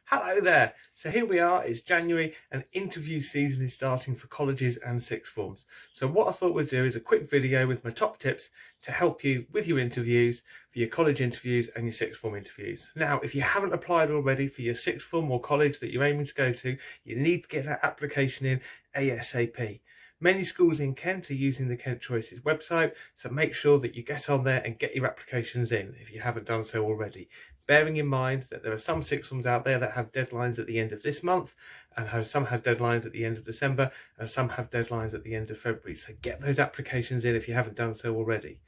Hello there. So here we are, it's January and interview season is starting for colleges and sixth forms. So what I thought we'd do is a quick video with my top tips to help you with your interviews, for your college interviews and your sixth form interviews. Now, if you haven't applied already for your sixth form or college that you're aiming to go to, you need to get that application in ASAP. Many schools in Kent are using the Kent Choices website, so make sure that you get on there and get your applications in if you haven't done so already. Bearing in mind that there are some sixth forms out there that have deadlines at the end of this month, and some have deadlines at the end of December, and some have deadlines at the end of February. So get those applications in if you haven't done so already.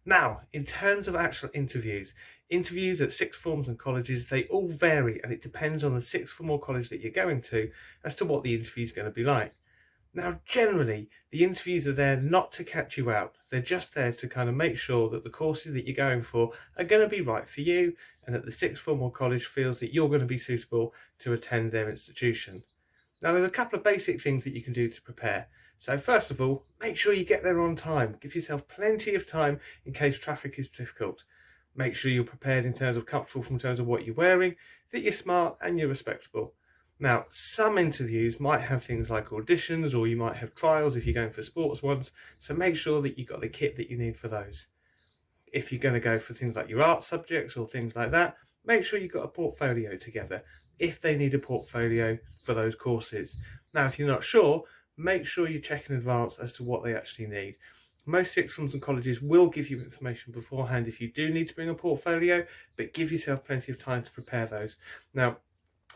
Now, in terms of actual interviews at sixth forms and colleges, they all vary, and it depends on the sixth form or college that you're going to as to what the interview is going to be like. Now, generally, the interviews are there not to catch you out. They're just there to kind of make sure that the courses that you're going for are going to be right for you and that the sixth form or college feels that you're going to be suitable to attend their institution. Now, there's a couple of basic things that you can do to prepare. So first of all, make sure you get there on time. Give yourself plenty of time in case traffic is difficult. Make sure you're prepared in terms of comfortable, in terms of what you're wearing, that you're smart and you're respectable. Now, some interviews might have things like auditions, or you might have trials if you're going for sports ones, so make sure that you've got the kit that you need for those. If you're going to go for things like your art subjects or things like that, make sure you've got a portfolio together, if they need a portfolio for those courses. Now, if you're not sure, make sure you check in advance as to what they actually need. Most sixth forms and colleges will give you information beforehand if you do need to bring a portfolio, but give yourself plenty of time to prepare those. Now,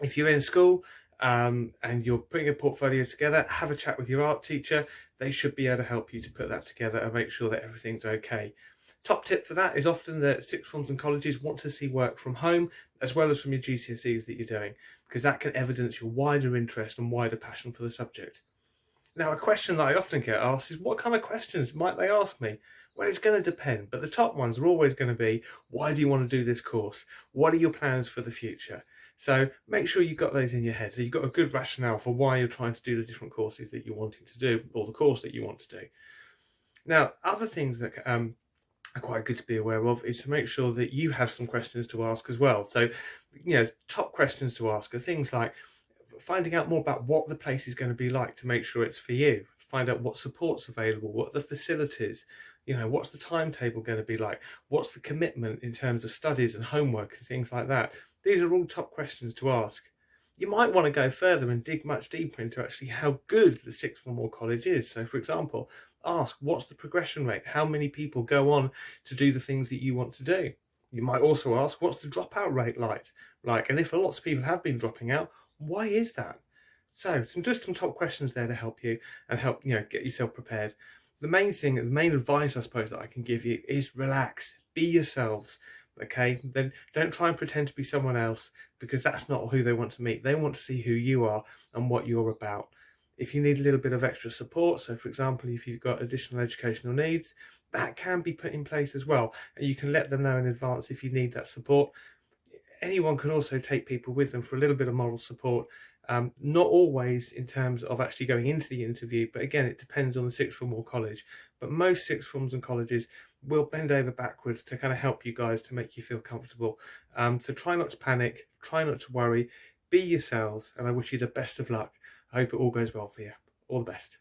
if you're in school and you're putting a portfolio together, have a chat with your art teacher. They should be able to help you to put that together and make sure that everything's okay. Top tip for that is often that sixth forms and colleges want to see work from home as well as from your GCSEs that you're doing, because that can evidence your wider interest and wider passion for the subject. Now, a question that I often get asked is, what kind of questions might they ask me? Well, it's going to depend, but the top ones are always going to be, why do you want to do this course? What are your plans for the future? So make sure you've got those in your head. So you've got a good rationale for why you're trying to do the different courses that you're wanting to do, or the course that you want to do. Now, other things that are quite good to be aware of is to make sure that you have some questions to ask as well. So, top questions to ask are things like finding out more about what the place is going to be like to make sure it's for you. Find out what support's available, what the facilities, what's the timetable going to be like, what's the commitment in terms of studies and homework and things like that. These are all top questions to ask. You might want to go further and dig much deeper into actually how good the sixth form or college is. So, for example, ask, what's the progression rate? How many people go on to do the things that you want to do? You might also ask, what's the dropout rate like? And if lots of people have been dropping out, why is that? So, some top questions there to help you and help get yourself prepared. The main advice I suppose that I can give you is relax, be yourselves. Okay, then don't try and pretend to be someone else, because that's not who they want to meet. They want to see who you are and what you're about. If you need a little bit of extra support, so for example, if you've got additional educational needs, that can be put in place as well, and you can let them know in advance if you need that support. Anyone can also take people with them for a little bit of moral support. Not always in terms of actually going into the interview, but again, it depends on the sixth form or college. But most sixth forms and colleges will bend over backwards to kind of help you guys, to make you feel comfortable. So try not to panic, try not to worry, be yourselves, and I wish you the best of luck. I hope it all goes well for you. All the best.